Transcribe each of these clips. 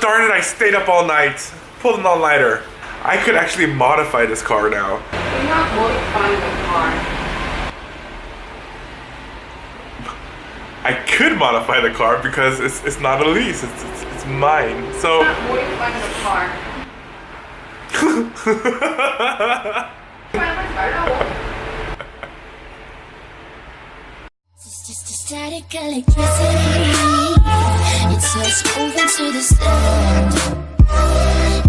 darn it, I stayed up all night. Pulled an all-nighter. I could actually modify this car now. You're not modifying the car. I could modify the car because it's not a lease, it's mine. So You're not modifying the car. It's just a static electricity. It's us moving to the sound.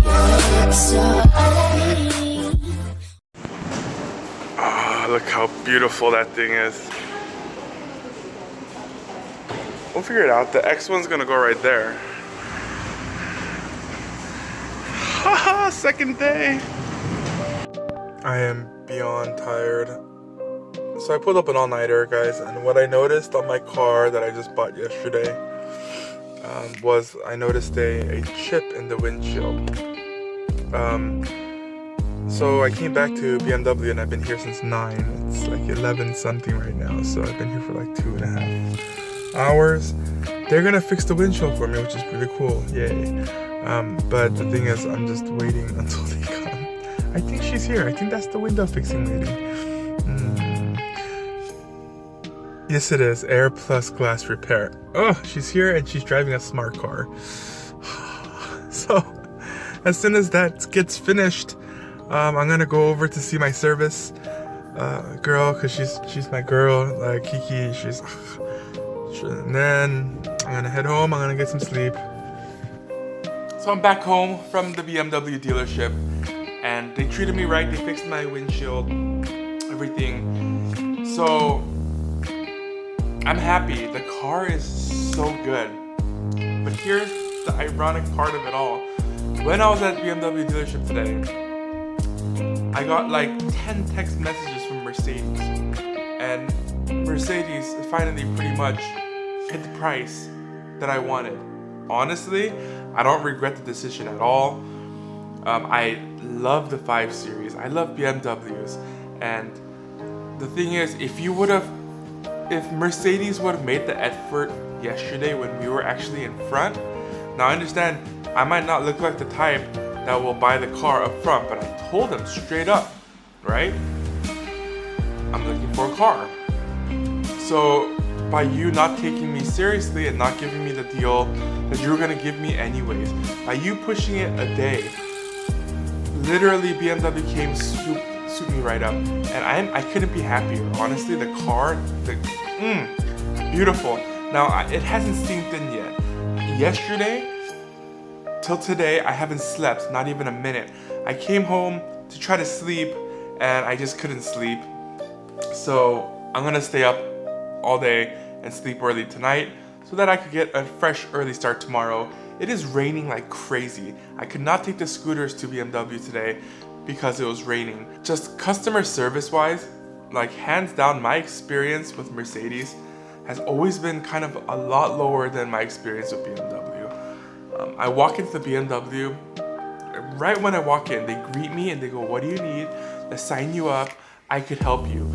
Your lips are all I need. ah, look how beautiful that thing is. We'll figure it out. The X one's gonna go right there. Haha, second day. I am beyond tired. So I pulled up an all-nighter, guys, and what I noticed on my car that I just bought yesterday was I noticed a chip in the windshield. So I came back to BMW and I've been here since 9. It's like 11 something right now, so I've been here for like 2.5 hours. They're gonna fix the windshield for me, which is pretty cool. Yay. But the thing is, I'm just waiting until they come. I think she's here. I think that's the window fixing lady. Yes, it is. Air plus glass repair. Oh, she's here and she's driving a smart car. So, as soon as that gets finished, I'm gonna go over to see my service girl, because she's my girl, Kiki. And then I'm gonna head home. I'm gonna get some sleep. So I'm back home from the BMW dealership, and they treated me right. They fixed my windshield, everything. So I'm happy. The car is so good. But here's the ironic part of it all. When I was at BMW dealership today, I got like 10 text messages from Mercedes. And Mercedes finally pretty much hit the price that I wanted. Honestly, I don't regret the decision at all. I love the 5 Series. I love BMWs. And the thing is, if Mercedes would have made the effort yesterday when we were actually in front, now I understand I might not look like the type that will buy the car up front, but I told them straight up, right? I'm looking for a car. So by you not taking me seriously and not giving me the deal that you were gonna give me anyways, by you pushing it a day, literally BMW came suit me right up, and I couldn't be happier. Honestly, the car, beautiful. Now it hasn't synced in yet. Yesterday till today, I haven't slept, not even a minute. I came home to try to sleep, and I just couldn't sleep. So I'm gonna stay up all day and sleep early tonight so that I could get a fresh early start tomorrow. It is raining like crazy. I could not take the scooters to BMW today because it was raining. Just customer service wise, like hands down, my experience with Mercedes has always been kind of a lot lower than my experience with BMW. I walk into the BMW, right when I walk in, they greet me and they go, "What do you need? Let's sign you up. I could help you."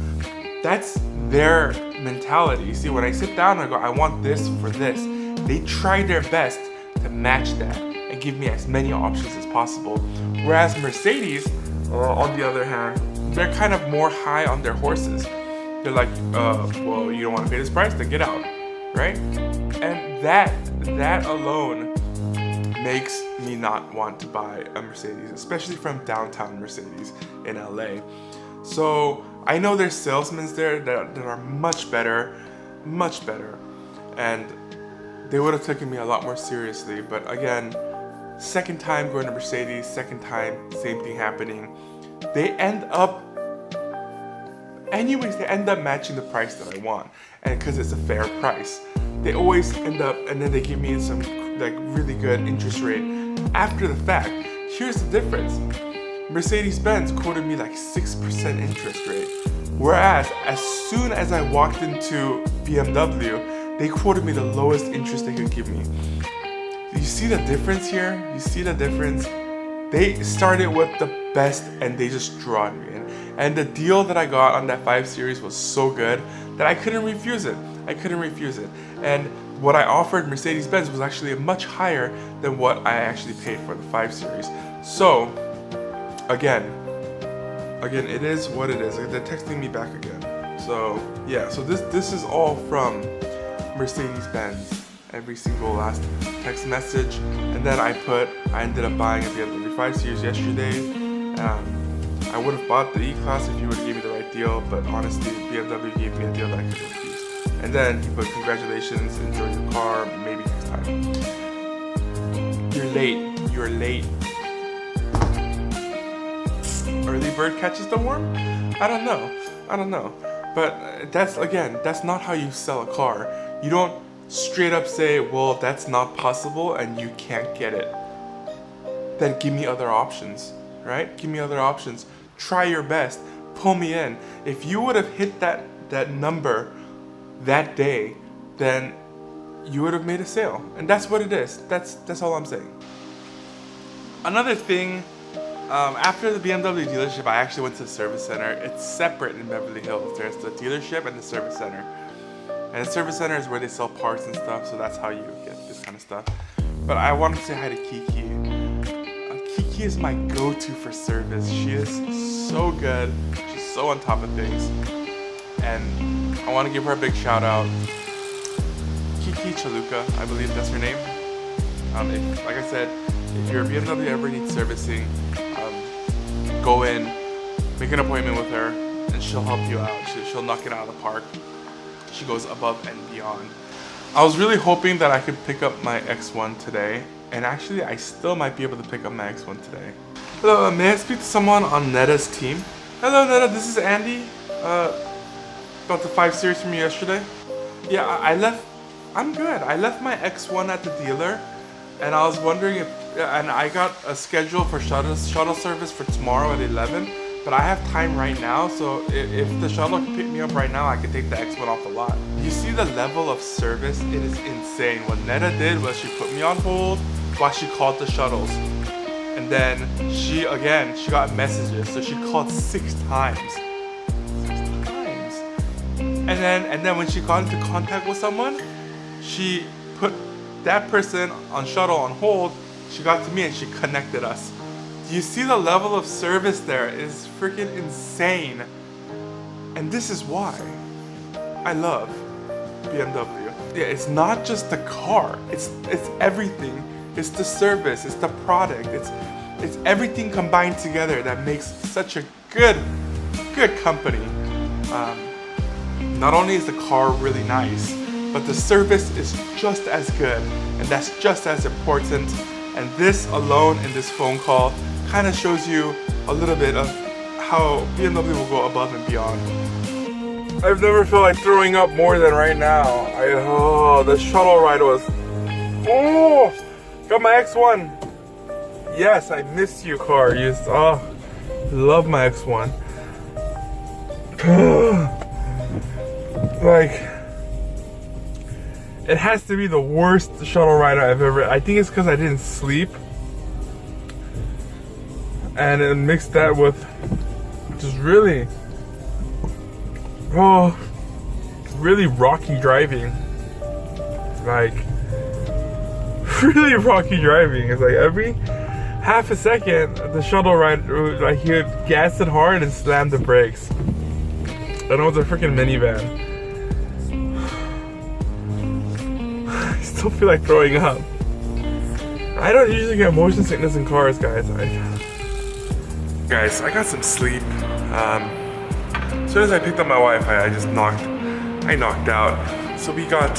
That's their mentality. See, when I sit down and I go, "I want this for this," they try their best to match that and give me as many options as possible. Whereas Mercedes, on the other hand, they're kind of more high on their horses. They're like, well, you don't want to pay this price, then get out, right? And that alone makes me not want to buy a Mercedes, especially from downtown Mercedes in LA. So I know there's salesmen there that are much better, and they would have taken me a lot more seriously. But again, second time going to Mercedes, second time, same thing happening. They end up matching the price that I want, and because it's a fair price, they always end up, and then they give me some like really good interest rate after the fact. Here's the difference. Mercedes-Benz quoted me like 6% interest rate, whereas as soon as I walked into BMW, they quoted me the lowest interest they could give me. You see the difference here? You see the difference? They started with the best and they just drawn me in. And the deal that I got on that 5 Series was so good that I couldn't refuse it. I couldn't refuse it. And what I offered Mercedes-Benz was actually much higher than what I actually paid for the 5 Series. So, again, it is what it is. They're texting me back again. So, yeah, so this is all from Mercedes-Benz. Every single last text message. And then I ended up buying a BMW 5 Series yesterday. I would have bought the E-Class if you would have gave me the right deal, but honestly, BMW gave me a deal that I couldn't refuse. And then he put, congratulations, enjoy your car, maybe next time. You're late. Early bird catches the worm? I don't know. But that's not how you sell a car. You don't straight up say, well, that's not possible and you can't get it. Then give me other options, right? Give me other options. Try your best. Pull me in. If you would have hit that number that day, then you would have made a sale. And that's what it is. That's all I'm saying. Another thing, after the BMW dealership, I actually went to the service center. It's separate in Beverly Hills. There's the dealership and the service center. And the service center is where they sell parts and stuff, so that's how you get this kind of stuff. But I wanted to say hi to Kiki. Kiki is my go-to for service. She is so good. She's so on top of things. And I want to give her a big shout out. Kiki Chaluka, I believe that's her name. Like I said, if your BMW ever needs servicing, go in, make an appointment with her, and she'll help you out. She'll knock it out of the park. She goes above and beyond. I was really hoping that I could pick up my X1 today, and actually I still might be able to pick up my X1 today. Hello, may I speak to someone on Netta's team? Hello Netta, this is Andy. About the 5 Series from yesterday. Yeah, I'm good. I left my X1 at the dealer, and I was wondering and I got a schedule for shuttle service for tomorrow at 11. But I have time right now, so if the shuttle can pick me up right now, I can take the X1 off the lot. You see the level of service? It is insane. What Netta did was she put me on hold while she called the shuttles. And then she got messages, so she called 6 times. 6 times. And then when she got into contact with someone, she put that person on shuttle on hold. She got to me and she connected us. You see the level of service there is freaking insane. And this is why I love BMW. Yeah, it's not just the car, it's everything. It's the service, it's the product, it's everything combined together that makes such a good company. Not only is the car really nice, but the service is just as good, and that's just as important. And this alone in this phone call kind of shows you a little bit of how BMW will go above and beyond. I've never felt like throwing up more than right now. The shuttle ride was, got my X1. Yes, I missed you, car. Love my X1. Like, it has to be the worst shuttle ride I've ever. I think it's because I didn't sleep. And it mixed that with just really rocky driving. Like, really rocky driving. It's like every half a second, the shuttle ride, like he would gas it hard and slam the brakes. And it was a freaking minivan. I still feel like throwing up. I don't usually get motion sickness in cars, guys. Guys, I got some sleep. As soon as I picked up my Wi-Fi, I just knocked out. So we got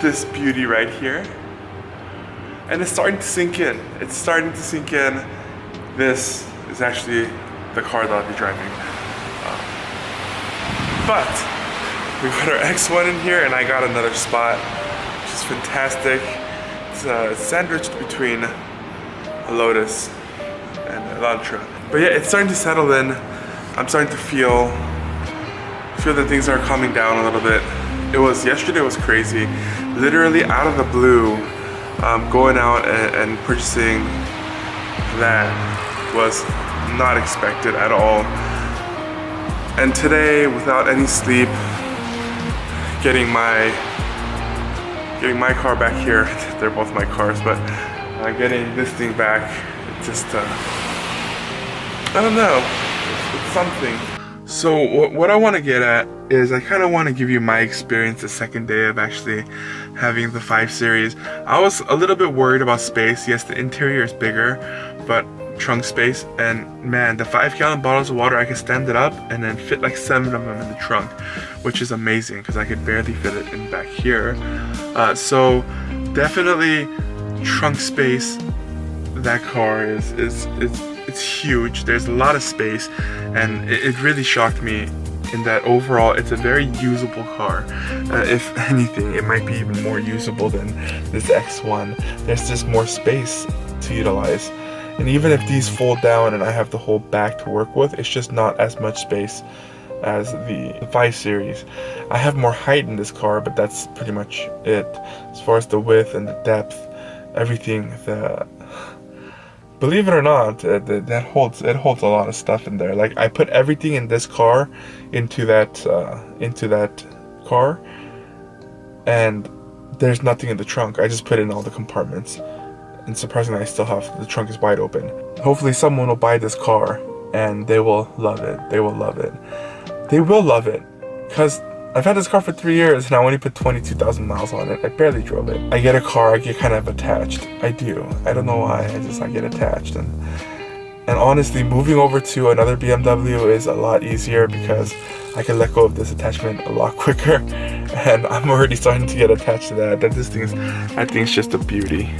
this beauty right here. And it's starting to sink in. This is actually the car that I'll be driving. But we got our X1 in here, and I got another spot, which is fantastic. It's sandwiched between a Lotus and Elantra. But yeah, it's starting to settle in. I'm starting to feel that things are calming down a little bit. Yesterday was crazy. Literally out of the blue, going out and purchasing that was not expected at all. And today, without any sleep, getting my car back here. They're both my cars, but getting this thing back, it just I don't know, it's something. So what I want to get at is I kind of want to give you my experience the second day of actually having the 5 Series. I was a little bit worried about space. Yes, the interior is bigger, but trunk space, and man, the 5-gallon bottles of water, I can stand it up and then fit like 7 of them in the trunk, which is amazing because I could barely fit it in back here. So definitely trunk space. That car it's huge. There's a lot of space, and it really shocked me in that overall it's a very usable car. If anything, it might be even more usable than this X1. There's just more space to utilize. And even if these fold down and I have the whole back to work with, it's just not as much space as the 5 Series. I have more height in this car, but that's pretty much it. As far as the width and the depth, everything, believe it or not, it holds a lot of stuff in there. Like, I put everything in this car into that car, and there's nothing in the trunk. I just put in all the compartments. And surprisingly, I still have, the trunk is wide open. Hopefully someone will buy this car and they will love it. They will love it. They will love it. Because I've had this car for 3 years and I only put 22,000 miles on it. I barely drove it. I get a car, I get kind of attached. I do. I don't know why, I get attached. And honestly, moving over to another BMW is a lot easier because I can let go of this attachment a lot quicker. And I'm already starting to get attached to that. That thing's just a beauty.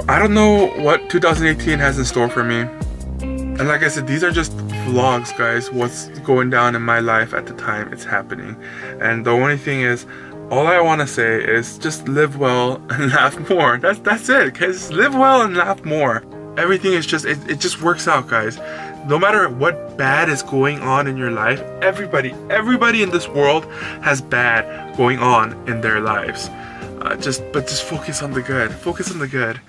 I don't know what 2018 has in store for me. And like I said, these are just vlogs, guys. What's going down in my life at the time it's happening. And the only thing is, all I want to say is just live well and laugh more. That's it, guys. Live well and laugh more. Everything is just, it just works out, guys. No matter what bad is going on in your life, everybody in this world has bad going on in their lives. Just focus on the good. Focus on the good.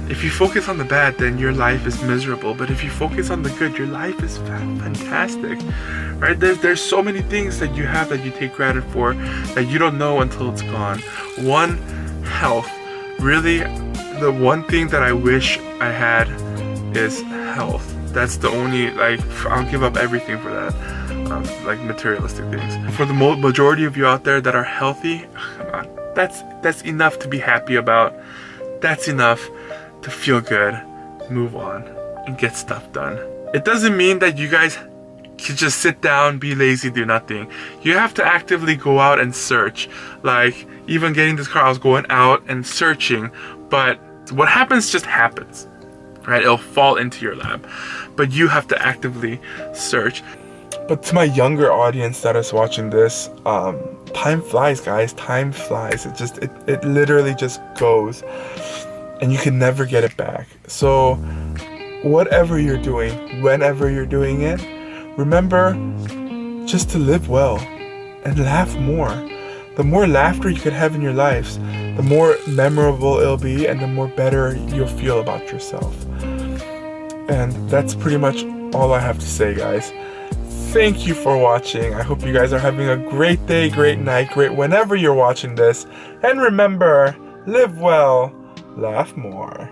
If you focus on the bad, then your life is miserable. But if you focus on the good, your life is fantastic, right? There's so many things that you have that you take credit for that you don't know until it's gone. One, health. Really, the one thing that I wish I had is health. That's the only, like, I'll give up everything for that, like materialistic things. For the majority of you out there that are healthy, come on, that's enough to be happy about. That's enough to feel good, move on, and get stuff done. It doesn't mean that you guys can just sit down, be lazy, do nothing. You have to actively go out and search. Like, even getting this car, I was going out and searching, but what happens just happens, right? It'll fall into your lap, but you have to actively search. But to my younger audience that is watching this, time flies, guys. Time flies. It literally just goes. And you can never get it back. So whatever you're doing, whenever you're doing it, remember just to live well and laugh more. The more laughter you can have in your lives, the more memorable it'll be and the more better you'll feel about yourself. And that's pretty much all I have to say, guys. Thank you for watching. I hope you guys are having a great day, great night, great whenever you're watching this. And remember, live well, laugh more.